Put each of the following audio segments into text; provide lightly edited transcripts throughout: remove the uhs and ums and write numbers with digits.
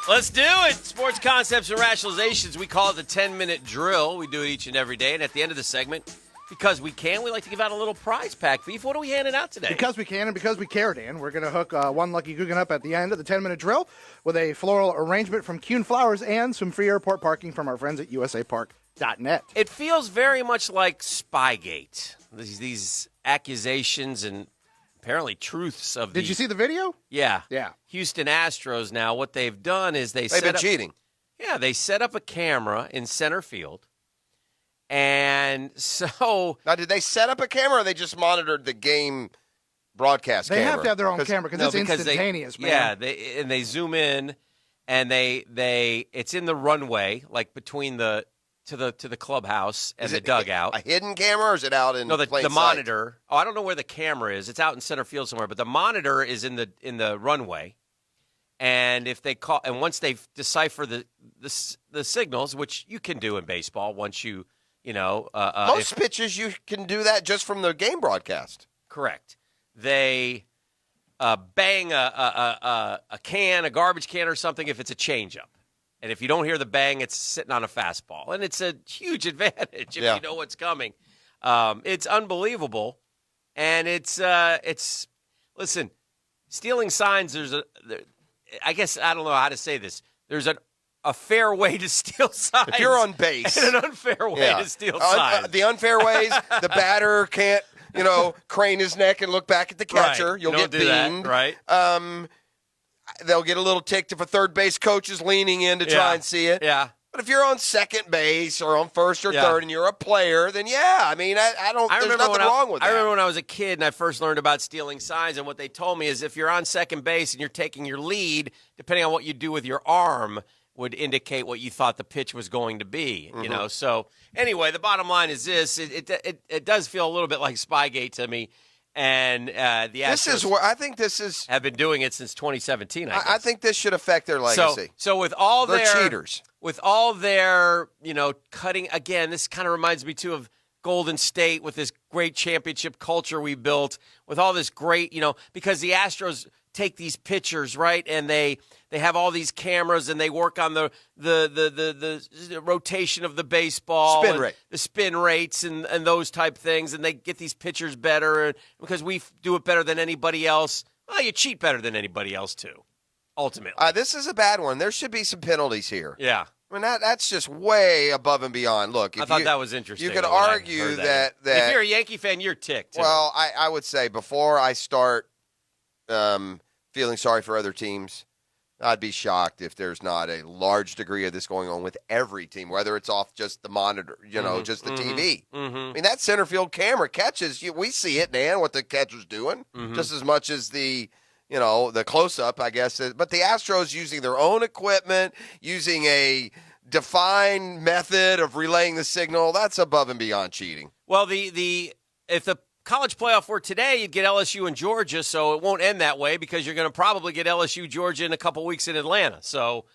Let's do it. Sports concepts and rationalizations. We call it the 10-minute drill. We do it each and every day. And at the end of the segment, because we can, we like to give out a little prize pack. Beef, what are we handing out today? Because we can and because we care, Dan, we're going to hook one lucky Guggen up at the end of the 10-minute drill with a floral arrangement from Kuhn Flowers and some free airport parking from our friends at usapark.net. It feels very much like Spygate. These accusations and apparently truths of Did you see the video? Yeah. Yeah. Houston Astros now, what they've done is They've been cheating. Yeah, they set up a camera in center field. And so... Now, did they set up a camera or they just monitored the game broadcast camera? They have to have their own camera because it's instantaneous, man. Yeah, they zoom in and it's in the runway, like between the clubhouse and the dugout. A hidden camera, or is it out in plain the sight? monitor. Oh, I don't know where the camera is. It's out in center field somewhere, but the monitor is in the runway. And if they call, and once they decipher the signals, which you can do in baseball, once most pitches you can do that just from the game broadcast. Correct. They bang a garbage can or something if it's a changeup. And if you don't hear the bang, it's sitting on a fastball. And it's a huge advantage if you know what's coming. It's unbelievable. And it's listen, stealing signs, I guess I don't know how to say this. There's a fair way to steal signs. If you're on base. And an unfair way to steal signs. The unfair ways, the batter can't, crane his neck and look back at the catcher. Right. You'll get beamed. Right. They'll get a little ticked if a third base coach is leaning in to try and see it. Yeah. But if you're on second base or on first or third and you're a player, then there's nothing wrong with that. I remember when I was a kid and I first learned about stealing signs, and what they told me is if you're on second base and you're taking your lead, depending on what you do with your arm, would indicate what you thought the pitch was going to be. Mm-hmm. So anyway, the bottom line is this: it does feel a little bit like Spygate to me. And the Astros have been doing it since 2017. I think this should affect their legacy. So with all they're their cheaters, with all their cutting, again, this kind of reminds me too of Golden State with this great championship culture we built with all this great, because the Astros take these pictures, right, and they have all these cameras and they work on the rotation of the baseball, the spin rates and those type things, and they get these pictures better because we do it better than anybody else. Well, you cheat better than anybody else too, ultimately. This is a bad one. There should be some penalties here. Yeah. I mean, that's just way above and beyond. Look, I thought that was interesting. You could argue that if you're a Yankee fan, you're ticked too. Well, I would say before I start feeling sorry for other teams, I'd be shocked if there's not a large degree of this going on with every team, whether it's off just the monitor, just the TV. Mm-hmm. I mean, that center field camera catches, we see it, Dan, what the catcher's doing, just as much as the close-up, I guess. But the Astros using their own equipment, using a defined method of relaying the signal, that's above and beyond cheating. Well, if the college playoff were today, you'd get LSU and Georgia, so it won't end that way because you're going to probably get LSU, Georgia in a couple weeks in Atlanta. So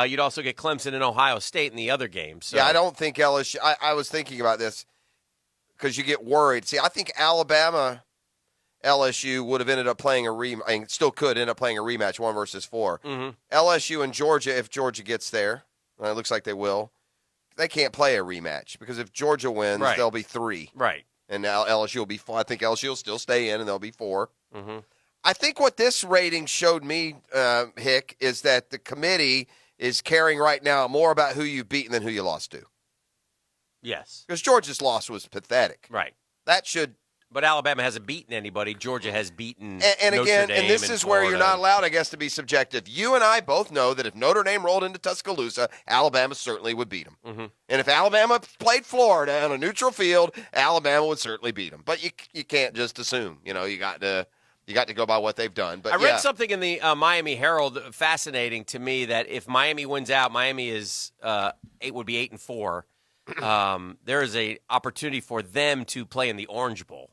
you'd also get Clemson and Ohio State in the other games. So. Yeah, I don't think LSU – I was thinking about this because you get worried. See, I think Alabama – LSU would have ended up playing still could end up playing a rematch, 1 versus 4. Mm-hmm. LSU and Georgia, if Georgia gets there, and it looks like they will, they can't play a rematch because if Georgia wins, they'll be 3. Right. And now LSU will be 4. I think LSU will still stay in, and they'll be 4. Mm-hmm. I think what this rating showed me, Hick, is that the committee is caring right now more about who you've beaten than who you lost to. Yes. Because Georgia's loss was pathetic. Right. That should... But Alabama hasn't beaten anybody. Georgia has beaten and Notre again, Dame and this is where you're not allowed, I guess, to be subjective. You and I both know that if Notre Dame rolled into Tuscaloosa, Alabama certainly would beat them. Mm-hmm. And if Alabama played Florida on a neutral field, Alabama would certainly beat them. But you can't just assume. You got to go by what they've done. But I read something in the Miami Herald fascinating to me that if Miami wins out, Miami would be 8-4. There is a opportunity for them to play in the Orange Bowl.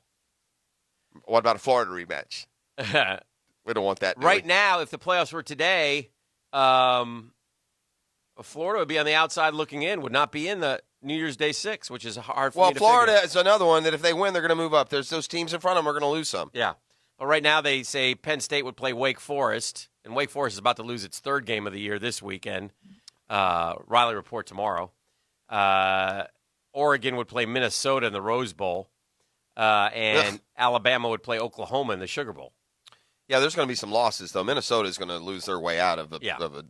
What about a Florida rematch? We don't want that. Right now, if the playoffs were today, Florida would be on the outside looking in, would not be in the New Year's Day 6, which is hard for me to Florida figure. is another one that if they win, they're going to move up. There's those teams in front of them are going to lose some. Yeah. Well, right now they say Penn State would play Wake Forest. and Wake Forest is about to lose its third game of the year this weekend. Riley report tomorrow. Oregon would play Minnesota in the Rose Bowl, and Alabama would play Oklahoma in the Sugar Bowl. Yeah, there's going to be some losses, though. Minnesota is going to lose their way out of a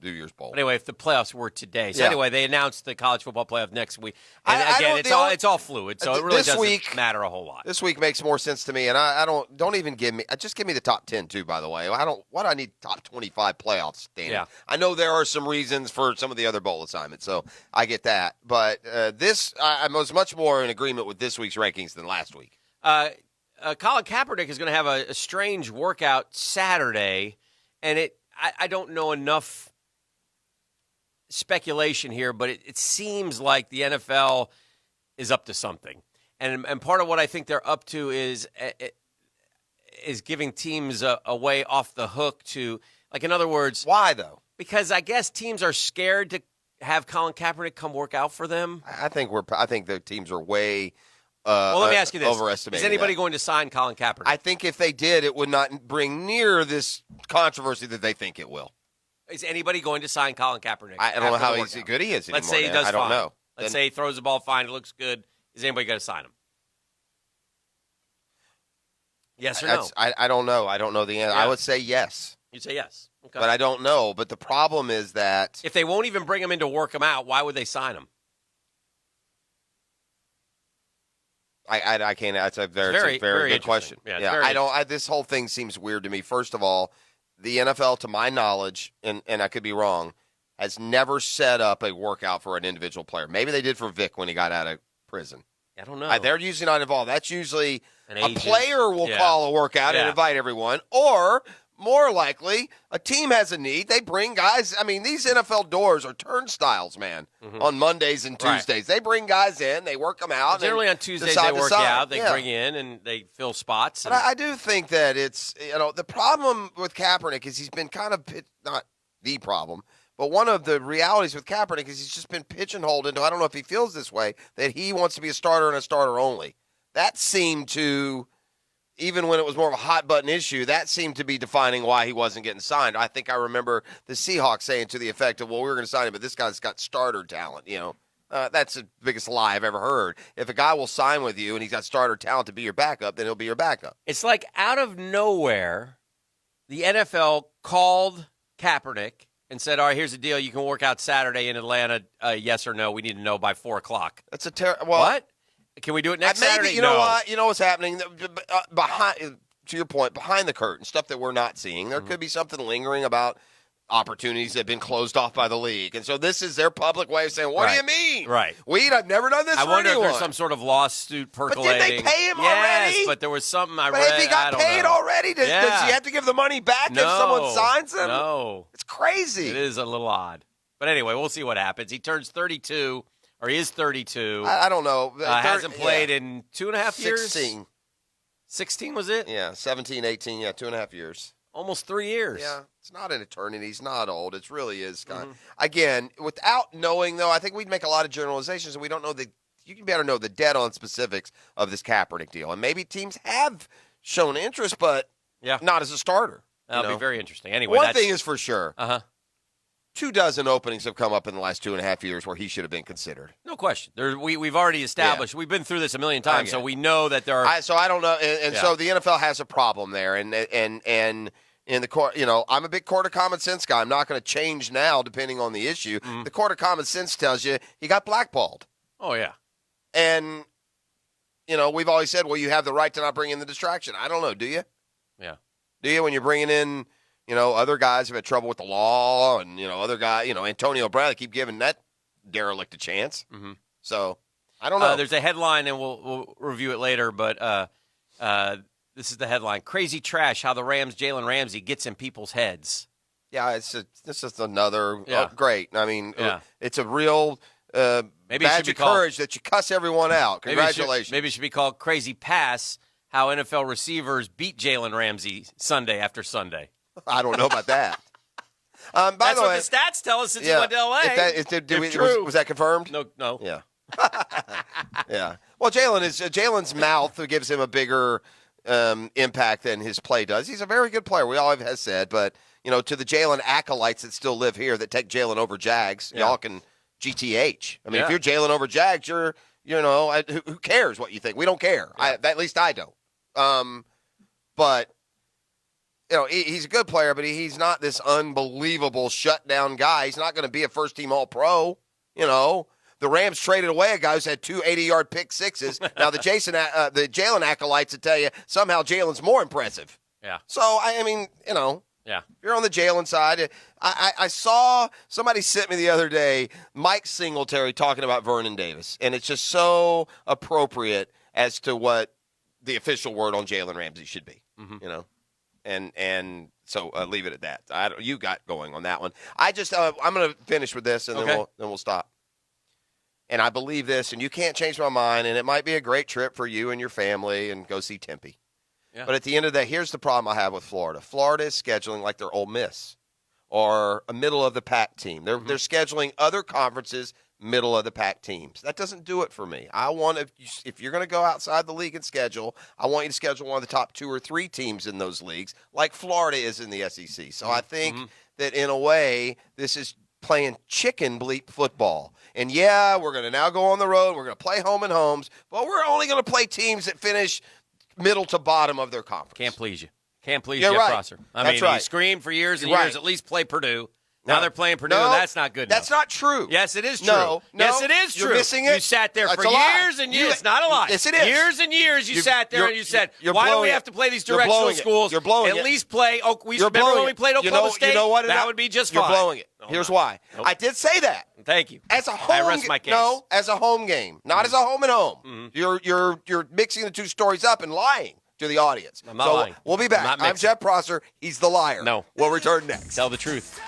New Year's Bowl. But anyway, if the playoffs were today. So anyway, they announced the college football playoff next week. And it's all fluid, so it really doesn't matter a whole lot. This week makes more sense to me, and I don't even give me – just give me the top 10, too, by the way. Why do I need top 25 playoffs, Danny? Yeah. I know there are some reasons for some of the other bowl assignments, so I get that. But I was much more in agreement with this week's rankings than last week. Colin Kaepernick is going to have a strange workout Saturday, and I don't know enough speculation here, but it seems like the NFL is up to something. And part of what I think they're up to is giving teams a way off the hook to, like, in other words. Why, though? Because I guess teams are scared to have Colin Kaepernick come work out for them. I think the teams are way well, let me ask you this. Overestimating is anybody that. going to sign Colin Kaepernick? I think if they did, it would not bring near this controversy that they think it will. Is anybody going to sign Colin Kaepernick? I don't know how good he is anymore. Let's say he does I don't fine. know. Let's say he throws the ball fine. It looks good. Is anybody going to sign him? Yes or no? I don't know. I don't know the answer. Yeah. I would say yes. You'd say yes. Okay. But I don't know. But the problem is that if they won't even bring him in to work him out, why would they sign him? I can't. That's a very good question. Yeah. I don't. This whole thing seems weird to me. First of all, the NFL, to my knowledge, and I could be wrong, has never set up a workout for an individual player. Maybe they did for Vic when he got out of prison. I don't know. They're usually not involved. That's usually a player will call a workout and invite everyone, or more likely, a team has a need. They bring guys. I mean, these NFL doors are turnstiles, man, on Mondays and Tuesdays. Right. They bring guys in. They work them out. Generally on Tuesdays they work out. They bring in and they fill spots. But I do think that it's, the problem with Kaepernick is he's been kind of, not the problem, but one of the realities with Kaepernick is he's just been pigeonholed into, I don't know if he feels this way, that he wants to be a starter and a starter only. That seemed to, even when it was more of a hot-button issue, that seemed to be defining why he wasn't getting signed. I think I remember the Seahawks saying to the effect of, well, we were going to sign him, but this guy's got starter talent, That's the biggest lie I've ever heard. If a guy will sign with you and he's got starter talent to be your backup, then he'll be your backup. It's like out of nowhere, the NFL called Kaepernick and said, all right, here's the deal. You can work out Saturday in Atlanta, yes or no. We need to know by 4 o'clock. That's a what? Can we do it next Saturday? You know what? You know what's happening? Behind, to your point, behind the curtain, stuff that we're not seeing. There could be something lingering about opportunities that have been closed off by the league. And so this is their public way of saying, what do you mean? Right. I've never done this for anyone. I wonder if there's some sort of lawsuit percolating. But did they pay him already? Yes, but there was something I read. But if he got paid already, does he have to give the money back if someone signs him? No. It's crazy. It is a little odd. But anyway, we'll see what happens. He turns 32. Or he is 32. I don't know. Hasn't played in 2.5 years? 16. 16 was it? Yeah, 17, 18, 2.5 years. Almost 3 years. Yeah, it's not an eternity. He's not old. It really is. Again, without knowing, though, I think we'd make a lot of generalizations, and we don't know you can better know the dead-on specifics of this Kaepernick deal. And maybe teams have shown interest, but not as a starter. That'll be very interesting. Anyway, one thing is for sure. 24 openings have come up in the last 2.5 years where he should have been considered. No question. We've already established. We've been through this a million times, so we know that there are. So I don't know, and so the NFL has a problem there, and in the court, I'm a big court of common sense guy. I'm not going to change now depending on the issue. The court of common sense tells you he got blackballed. Oh yeah, and we've always said, well, you have the right to not bring in the distraction. I don't know. Do you? Yeah. Do you when you're bringing in? Other guys have had trouble with the law, and, other guys, Antonio Brown, they keep giving that derelict a chance. So, I don't know. There's a headline, and we'll review it later, but this is the headline. Crazy trash, how the Rams' Jalen Ramsey gets in people's heads. Yeah, this is another great. I mean, it's a real maybe badge of courage that you cuss everyone out. Congratulations. Maybe it should be called Crazy Pass, how NFL receivers beat Jalen Ramsey Sunday after Sunday. I don't know about that. By That's the way, what the stats tell us since he went to L.A. Was that confirmed? No. Yeah. Yeah. Well, Jalen's mouth gives him a bigger impact than his play does. He's a very good player. We all have said, but to the Jalen acolytes that still live here that take Jalen over Jags, y'all can GTH. I mean, if you're Jalen over Jags, who cares what you think? We don't care. Yeah. At least I don't. But he's a good player, but he's not this unbelievable shutdown guy. He's not going to be a first-team All-Pro. The Rams traded away a guy who's had 2 80-yard pick sixes. Now the Jalen acolytes would tell you somehow Jalen's more impressive. Yeah. So yeah. If you're on the Jalen side, I saw somebody sent me the other day Mike Singletary talking about Vernon Davis, and it's just so appropriate as to what the official word on Jalen Ramsey should be. And so leave it at that. You got going on that one. I'm going to finish with this, and then we'll stop. And I believe this, and you can't change my mind, and it might be a great trip for you and your family, and go see Tempe. Yeah. But at the end of the day, here's the problem I have with Florida. Florida is scheduling like they're Ole Miss or a middle-of-the-pack team. They're scheduling other conferences, middle-of-the-pack teams. That doesn't do it for me. I want if you're going to go outside the league and schedule, I want you to schedule one of the top 2 or 3 teams in those leagues, like Florida is in the SEC. So I think that in a way, this is playing chicken bleep football. And yeah, we're going to now go on the road. We're going to play home and homes, but we're only going to play teams that finish middle to bottom of their conference. Can't please you. Can't please You're Jeff right. Prosser. That's You right. screamed for years and You're years, right. at least play Purdue. Now they're playing Purdue, No, and that's not good enough. That's not true. Yes, it is true. No, yes, it is true. You're missing it. You sat there That's for a lie. years and years. It's not a lie. Yes, it is. Years and years you sat there and you said, you're why do we blowing have it. to play these You're directional blowing it. schools? You're blowing At it. least play. Remember blowing when we it. played Oklahoma State? You know what? That would be just fine. You're blowing it. No, Here's no. why. Nope. I did say that. Thank you. As a home, I rest my case. No, as a home game, not as a home and home. You're mixing the two stories up and lying to the audience. I'm not lying. We'll be back. I'm not I'm mixing. Jeff Prosser. He's the liar. No. We'll return next. Tell the truth.